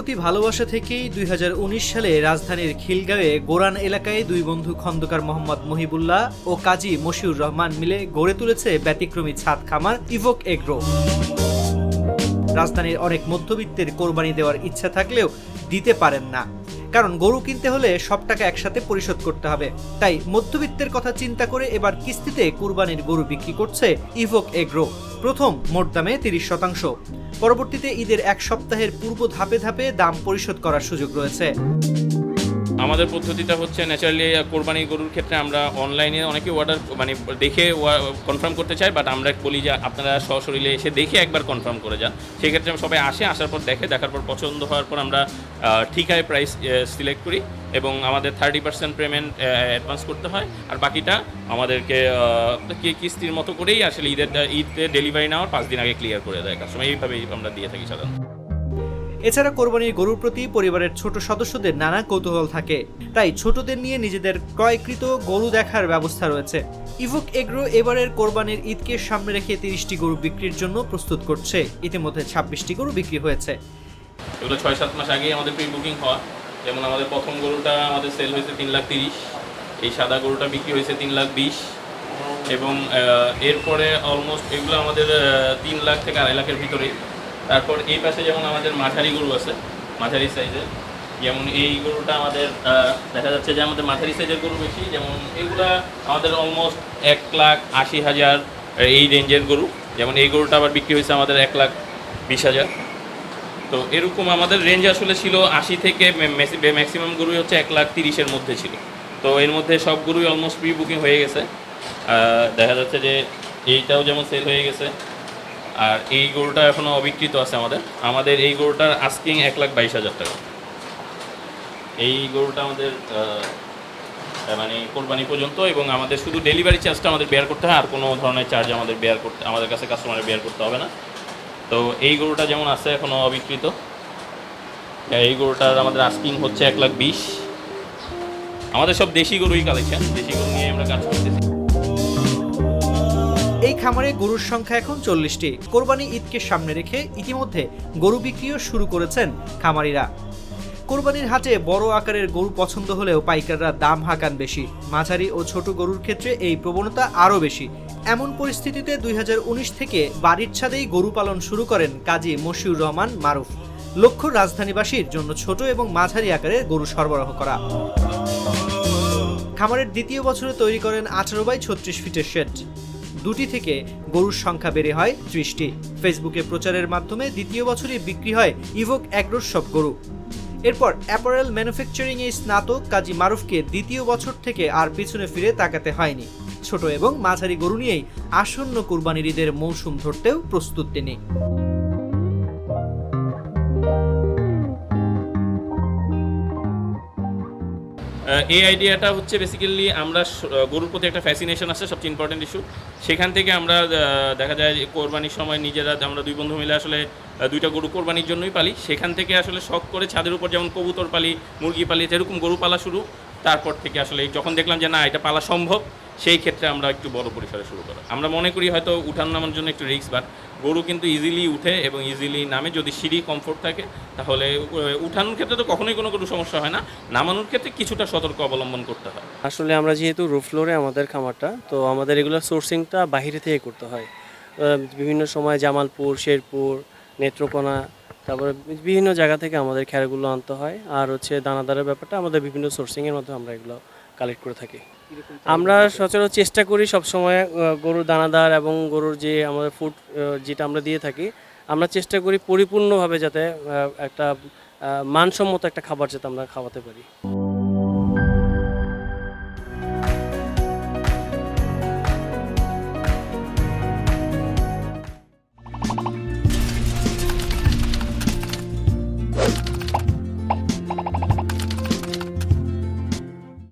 প্রতি ভালোবাসা থেকেই ২০১৯ সালে রাজধানীর খিলগাঁওয়ে গোরান এলাকায় দুই বন্ধু খন্দকার মোহাম্মদ মহিবুল্লাহ ও কাজী মশিউর রহমান মিলে গড়ে তুলেছে ব্যতিক্রমী ছাদ খামার ইভোক এগ্রো। রাজধানীর অনেক মধ্যবিত্তের কোরবানি দেওয়ার ইচ্ছা থাকলেও দিতে পারেন না, কারণ গরু কিনতে হলে সব টাকা একসাথে পরিশোধ করতে হবে। তাই মধ্যবিত্তের কথা চিন্তা করে এবার কিস্তিতে কুরবানির গরু বিক্রি করছে ইভোক এগ্রো। প্রথম মোট দামে ৩০%, পরবর্তীতে ঈদের এক সপ্তাহের পূর্ব ধাপে ধাপে দাম পরিশোধ করার সুযোগ রয়েছে। আমাদের পদ্ধতিটা হচ্ছে ন্যাচারালি কোরবানি গরুর ক্ষেত্রে আমরা অনলাইনে অনেকে অর্ডার দেখে কনফার্ম করতে চাই, বাট আমরা বলি যে আপনারা সশরীরে এসে দেখে একবার কনফার্ম করে যান। সেক্ষেত্রে সবাই আসার পর দেখার পর পছন্দ হওয়ার পর আমরা ঠিকায় প্রাইস সিলেক্ট করি এবং আমাদের 30% পেমেন্ট অ্যাডভান্স করতে হয়, আর বাকিটা আমাদেরকে কিস্তির মতো করেই আসলে ঈদে ডেলিভারি নেওয়ার 5 দিন আগে ক্লিয়ার করে দেয় কাস্টমার। এইভাবেই আমরা দিয়ে থাকি সাধারণত। এছাড়া কোরবানির গরুর প্রতি পরিবারের ছোট সদস্যদের নানা কৌতূহল থাকে, তাই ছোটদের নিয়ে নিজেদের ক্রয়কৃত গরু দেখার ব্যবস্থা রয়েছে। ইভোক এগ্রো এবারের কোরবানির ঈদকে সামনে রেখে 30টি গরু বিক্রির জন্য প্রস্তুত করছে। ইতিমধ্যে 26টি গরু বিক্রি হয়েছে। এগুলো 6-7 মাস আগেই আমাদের প্রি বুকিং হওয়া। যেমন আমাদের প্রথম গরুটা আমাদের সেল হয়েছে 3,30,000, এই সাদা গরুটা বিক্রি হয়েছে 3,20,000 এবং এরপরে অলমোস্ট এগুলো আমাদের 3 লাখ থেকে 2.5 লাখের ভিতরে। তারপর এই পাশে যেমন আমাদের মাঝারি গরু আছে, মাঝারি সাইজের, যেমন এই গরুটা আমাদের দেখা যাচ্ছে যে আমাদের মাঝারি সাইজের গরু বেশি, যেমন এগুলা আমাদের অলমোস্ট 1,80,000 এই রেঞ্জের গরু। যেমন এই গরুটা আবার বিক্রি হয়েছে আমাদের 1,20,000। তো এরকম আমাদের রেঞ্জ আসলে ছিল 80 থেকে ম্যাক্সিমাম গরুই হচ্ছে 1,30,000-এর মধ্যে ছিল। তো এর মধ্যে সব গরুই অলমোস্ট প্রি বুকিং হয়ে গেছে। দেখা যাচ্ছে যে এইটাও যেমন সেল হয়ে গেছে, আর এই গরুটা এখনও অবিকৃত আছে আমাদের এই গরুটার আস্কিং 1,22,000 টাকা। এই গরুটা আমাদের কোরবানি পর্যন্ত, এবং আমাদের শুধু ডেলিভারি চার্জটা আমাদের বেয়ার করতে হয়, আর কোনো ধরনের চার্জ আমাদের কাছে কাস্টমারের বেয়ার করতে হবে না। তো এই গরুটা যেমন আছে এখনও অবিকৃত, এই গরুটার আমাদের আস্কিং হচ্ছে 1,20,000। আমাদের সব দেশি গরুই কালেকশন, দেশি গরু নিয়ে আমরা কাজ করতেছি। এই খামারে গরুর সংখ্যা এখন 40টি। কোরবানি ঈদকে সামনে রেখে ইতিমধ্যে গরু বিক্রিও শুরু করেছেন খামারিরা। কোরবানির হাটে বড় আকারের গরু পছন্দ হলেও পাইকাররা দাম হাঁকান বেশি। মাঝারি ও ছোট গরুর ক্ষেত্রে এই প্রবণতা আরও বেশি। এমন পরিস্থিতিতে 2019 থেকে বাড়ির ছাদেই গরু পালন শুরু করেন কাজী মশিউর রহমান মারুফ। লক্ষ্য রাজধানীবাসীর জন্য ছোট এবং মাঝারি আকারের গরু সরবরাহ করা। খামারের দ্বিতীয় বছরে তৈরি করেন 18x36 ফিটের শেড। দুটি থেকে গরুর সংখ্যা বেড়ে হয় 30টি। ফেসবুকে প্রচারের মাধ্যমে দ্বিতীয় বছরই বিক্রি হয় ইভোক এগ্রোর সব গরু। এরপর অ্যাপারেল ম্যানুফ্যাকচারিং এ স্নাতক কাজী মারুফকে দ্বিতীয় বছর থেকে আর পিছনে ফিরে তাকাতে হয়নি। ছোট এবং মাঝারি গরু নিয়েই আসন্ন কুরবানির ঈদের মৌসুম ধরতেও প্রস্তুত তিনি। এই আইডিয়াটা হচ্ছে বেসিক্যালি আমরা গরুর প্রতি একটা ফ্যাসিনেশন আছে, সবচেয়ে ইম্পর্টেন্ট ইস্যু। সেখান থেকে আমরা দেখা যায় যে কোরবানির সময় নিজেরা আমরা দুই বন্ধু মিলে আসলে 2টা গরু কোরবানির জন্যই পালি। সেখান থেকে আসলে শখ করে ছাদের উপর যেমন কবুতর পালি, মুরগি পালি, এরকম গরু পালা শুরু। তারপর থেকে আসলে যখন দেখলাম যে না, এটা পালা সম্ভব, সেই ক্ষেত্রে আমরা একটু বড় পরিসরে শুরু করি। আমরা মনে করি হয়তো উঠান নামার জন্য একটু রিস্ক, বাট গরু কিন্তু ইজিলি উঠে এবং ইজিলি নামে, যদি সিঁড়ি কমফোর্ট থাকে। তাহলে উঠানোর ক্ষেত্রে তো কখনোই কোনো সমস্যা হয় না, নামানোর ক্ষেত্রে কিছুটা সতর্ক অবলম্বন করতে হয়। আসলে আমরা যেহেতু রুফ ফ্লোরে আমাদের খামারটা, তো আমাদের এগুলো সোর্সিংটা বাইরে থেকে করতে হয়। বিভিন্ন সময় জামালপুর, শেরপুর, নেত্রকোনা, তারপরে বিভিন্ন জায়গা থেকে আমাদের খ্যারগুলো আনতে হয়। আর দানাদারের ব্যাপারটা আমাদের বিভিন্ন সোর্সিংয়ের মাধ্যমে আমরা এগুলো কালেক্ট করে থাকি। আমরা সচরাচর চেষ্টা করি সবসময় গরুর দানাদার এবং গরুর যে আমাদের ফুড যেটা আমরা দিয়ে থাকি, আমরা চেষ্টা করি পরিপূর্ণভাবে যাতে একটা মানসম্মত একটা খাবার যাতে আমরা খাওয়াতে পারি।